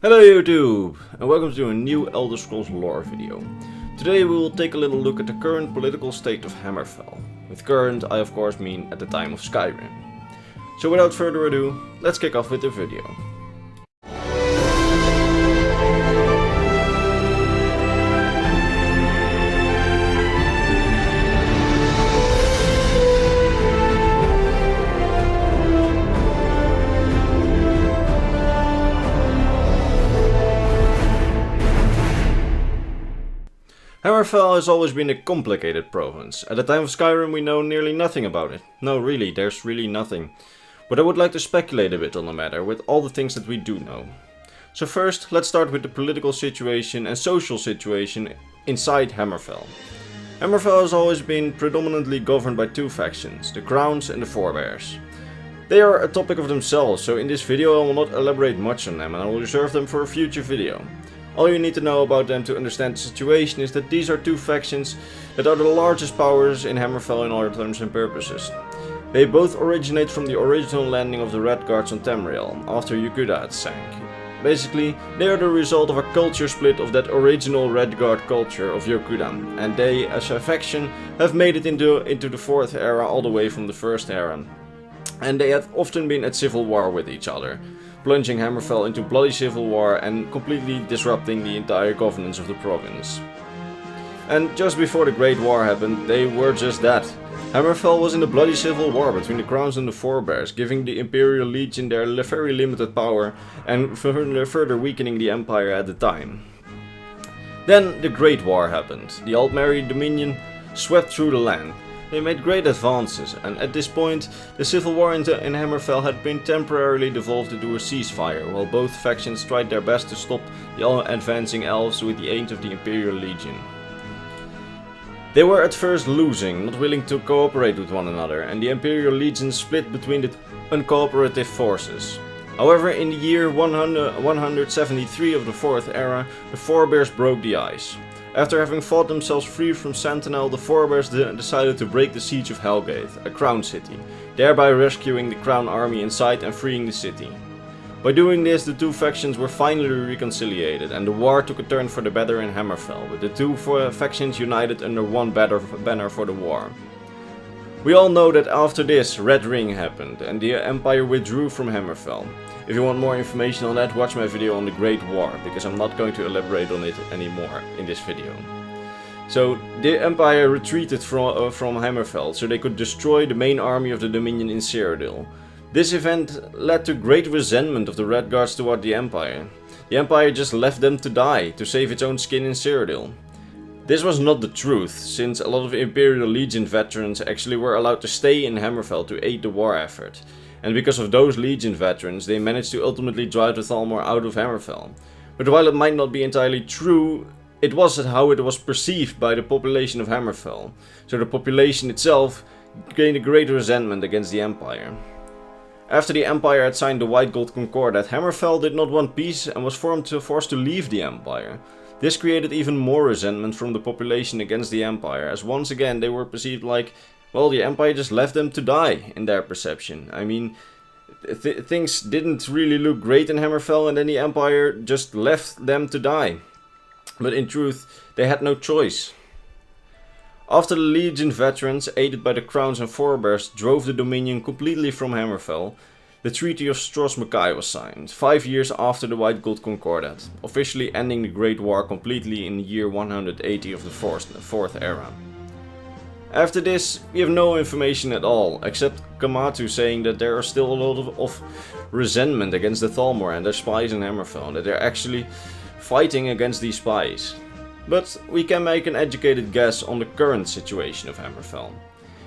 Hello YouTube, and welcome to a new Elder Scrolls lore video. Today we will take a little look at the current political state of Hammerfell. With current, I of course mean at the time of Skyrim. So without further ado, let's kick off with the video. Hammerfell has always been a complicated province. At the time of Skyrim we know nearly nothing about it. No, really, there's really nothing. But I would like to speculate a bit on the matter with all the things that we do know. So first, let's start with the political situation and social situation inside Hammerfell. Hammerfell has always been predominantly governed by two factions, the Crowns and the Forebears. They are a topic of themselves, so in this video I will not elaborate much on them and I will reserve them for a future video. All you need to know about them to understand the situation is that these are two factions that are the largest powers in Hammerfell in all terms and purposes. They both originate from the original landing of the Redguards on Tamriel, after Yukuda had sank. Basically, they are the result of a culture split of that original Redguard culture of Yukuda, and they, as a faction, have made it into the 4th era all the way from the 1st era. And they have often been at civil war with each other, plunging Hammerfell into bloody civil war and completely disrupting the entire governance of the province. And just before the Great War happened, they were just that. Hammerfell was in a bloody civil war between the Crowns and the Forebears, giving the Imperial Legion their very limited power and further weakening the Empire at the time. Then the Great War happened. The Altmerry Dominion swept through the land. They made great advances, and at this point, the civil war in Hammerfell had been temporarily devolved into a ceasefire, while both factions tried their best to stop the advancing elves with the aid of the Imperial Legion. They were at first losing, not willing to cooperate with one another, and the Imperial Legion split between the uncooperative forces. However, in the year 173 of the 4th era, the Forebears broke the ice. After having fought themselves free from Sentinel, the Forebears decided to break the siege of Helgate, a crown city, thereby rescuing the crown army inside and freeing the city. By doing this, the two factions were finally reconciliated, and the war took a turn for the better in Hammerfell, with the two factions united under one banner for the war. We all know that after this, Red Ring happened, and the Empire withdrew from Hammerfell. If you want more information on that, watch my video on the Great War, because I'm not going to elaborate on it anymore in this video. So, the Empire retreated from Hammerfell, so they could destroy the main army of the Dominion in Cyrodiil. This event led to great resentment of the Redguards toward the Empire. The Empire just left them to die, to save its own skin in Cyrodiil. This was not the truth, since a lot of Imperial Legion veterans actually were allowed to stay in Hammerfell to aid the war effort. And because of those Legion veterans, they managed to ultimately drive the Thalmor out of Hammerfell. But while it might not be entirely true, it was how it was perceived by the population of Hammerfell. So the population itself gained a great resentment against the Empire. After the Empire had signed the White Gold Concordat, Hammerfell did not want peace and was forced to leave the Empire. This created even more resentment from the population against the Empire, as once again they were perceived like, well, the Empire just left them to die, in their perception. I mean, things didn't really look great in Hammerfell and then the Empire just left them to die. But in truth, they had no choice. After the Legion veterans, aided by the Crowns and Forebears, drove the Dominion completely from Hammerfell, the Treaty of Stros M'Kai was signed, 5 years after the White Gold Concordat, officially ending the Great War completely in the year 180 of the 4th era. After this, we have no information at all, except Kamatu saying that there are still a lot of resentment against the Thalmor and their spies in Hammerfell, and that they're actually fighting against these spies. But we can make an educated guess on the current situation of Hammerfell.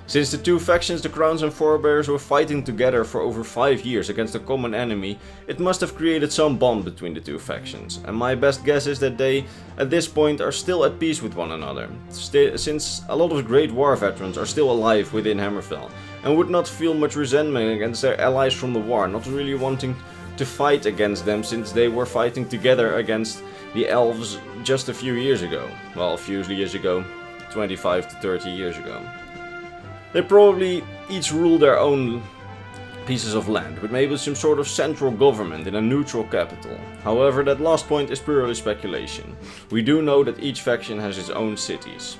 Since the two factions, the Crowns and Forebears, were fighting together for over 5 years against a common enemy, it must have created some bond between the two factions, and my best guess is that they, at this point, are still at peace with one another, since a lot of Great War veterans are still alive within Hammerfell, and would not feel much resentment against their allies from the war, not really wanting to fight against them since they were fighting together against the elves just a few years ago. Well, a few years ago, 25 to 30 years ago. They probably each rule their own pieces of land, with maybe some sort of central government in a neutral capital. However, that last point is purely speculation. We do know that each faction has its own cities.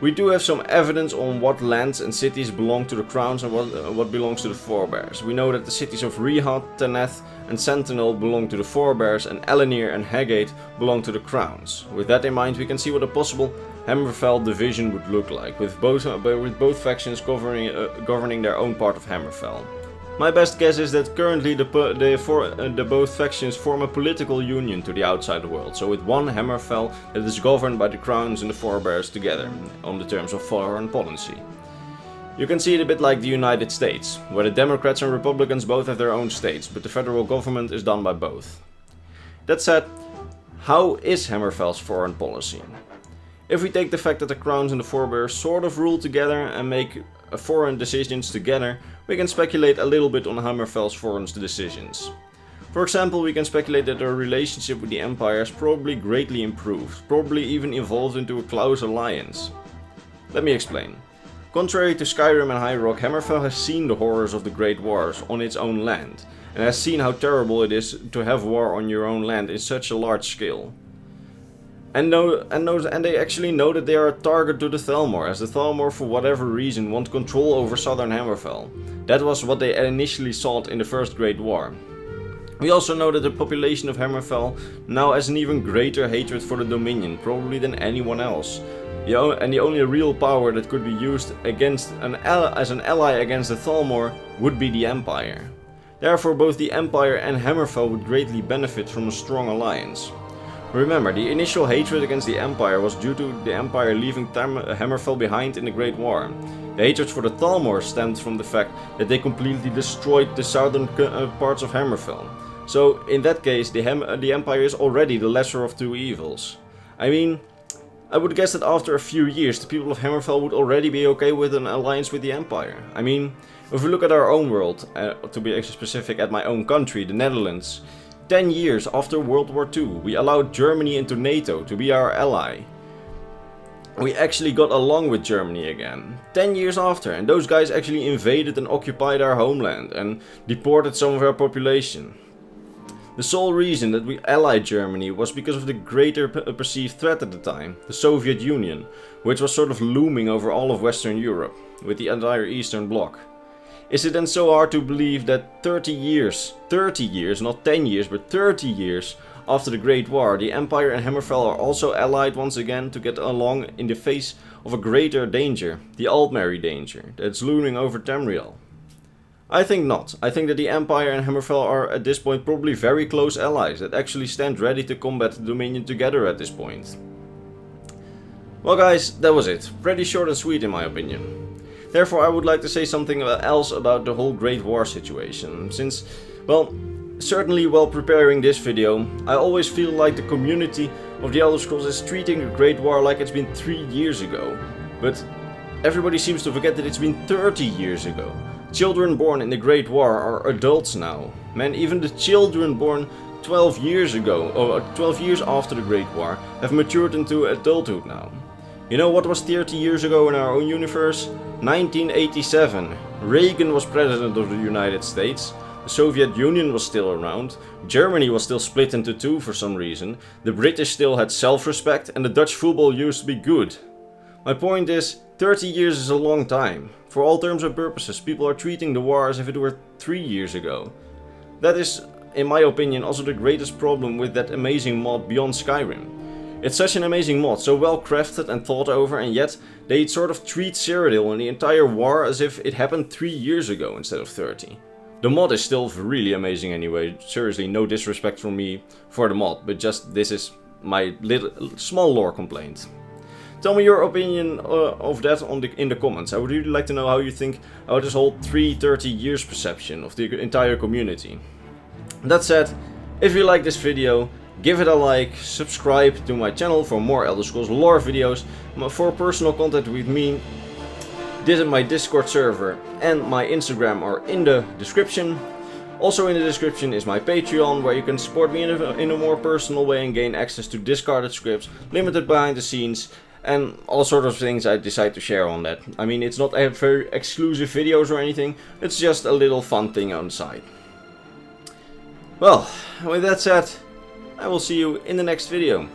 We do have some evidence on what lands and cities belong to the crowns and what belongs to the forebears. We know that the cities of Rihad, Teneth and Sentinel belong to the forebears, and Elenir and Hagate belong to the crowns. With that in mind, we can see what a possible Hammerfell division would look like, with both factions governing their own part of Hammerfell. My best guess is that currently the both factions form a political union to the outside world, so with one Hammerfell that is governed by the crowns and the forebears together, on the terms of foreign policy. You can see it a bit like the United States, where the Democrats and Republicans both have their own states, but the federal government is done by both. That said, how is Hammerfell's foreign policy? If we take the fact that the crowns and the forebears sort of rule together and make foreign decisions together, we can speculate a little bit on Hammerfell's foreign decisions. For example, we can speculate that their relationship with the Empire has probably greatly improved, probably even evolved into a close alliance. Let me explain. Contrary to Skyrim and High Rock, Hammerfell has seen the horrors of the Great Wars on its own land, and has seen how terrible it is to have war on your own land in such a large scale. And they actually know that they are a target to the Thalmor, as the Thalmor for whatever reason want control over southern Hammerfell. That was what they initially sought in the First Great War. We also know that the population of Hammerfell now has an even greater hatred for the Dominion, probably than anyone else. And the only real power that could be used as an ally against the Thalmor would be the Empire. Therefore, both the Empire and Hammerfell would greatly benefit from a strong alliance. Remember, the initial hatred against the Empire was due to the Empire leaving Hammerfell behind in the Great War. The hatred for the Thalmor stemmed from the fact that they completely destroyed the southern parts of Hammerfell. So, in that case, the Empire is already the lesser of two evils. I mean, I would guess that after a few years, the people of Hammerfell would already be okay with an alliance with the Empire. I mean, if we look at our own world, to be extra specific at my own country, the Netherlands, 10 years after World War II, we allowed Germany into NATO to be our ally. We actually got along with Germany again. 10 years after, and those guys actually invaded and occupied our homeland and deported some of our population. The sole reason that we allied Germany was because of the greater perceived threat at the time, the Soviet Union, which was sort of looming over all of Western Europe, with the entire Eastern Bloc. Is it then so hard to believe that 30 years, not 10 years, but 30 years after the Great War, the Empire and Hammerfell are also allied once again to get along in the face of a greater danger, the Altmeri danger, that's looming over Tamriel? I think not. I think that the Empire and Hammerfell are at this point probably very close allies that actually stand ready to combat the Dominion together at this point. Well guys, that was it. Pretty short and sweet in my opinion. Therefore, I would like to say something else about the whole Great War situation, since, well, certainly while preparing this video, I always feel like the community of the Elder Scrolls is treating the Great War like it's been 3 years ago. But everybody seems to forget that it's been 30 years ago. Children born in the Great War are adults now. Man, even the children born 12 years ago, or 12 years after the Great War, have matured into adulthood now. You know what was 30 years ago in our own universe? 1987. Reagan was president of the United States. The Soviet Union was still around. Germany was still split into two for some reason. The British still had self-respect, and the Dutch football used to be good. My point is, 30 years is a long time. For all terms and purposes, people are treating the war as if it were 3 years ago. That is, in my opinion, also the greatest problem with that amazing mod Beyond Skyrim. It's such an amazing mod, so well crafted and thought over, and yet they sort of treat Cyrodiil and the entire war as if it happened 3 years ago instead of 30. The mod is still really amazing anyway, seriously, no disrespect from me for the mod, but just this is my little small lore complaint. Tell me your opinion of that in the comments. I would really like to know how you think about this whole 30 years perception of the entire community. That said, if you like this video, give it a like, subscribe to my channel for more Elder Scrolls lore videos. For personal contact with me, my Discord server and my Instagram are in the description. Also in the description is my Patreon, where you can support me in a more personal way and gain access to discarded scripts, limited behind the scenes, and all sorts of things I decide to share on that. I mean, it's not a very exclusive videos or anything, it's just a little fun thing on the side. Well, with that said, I will see you in the next video.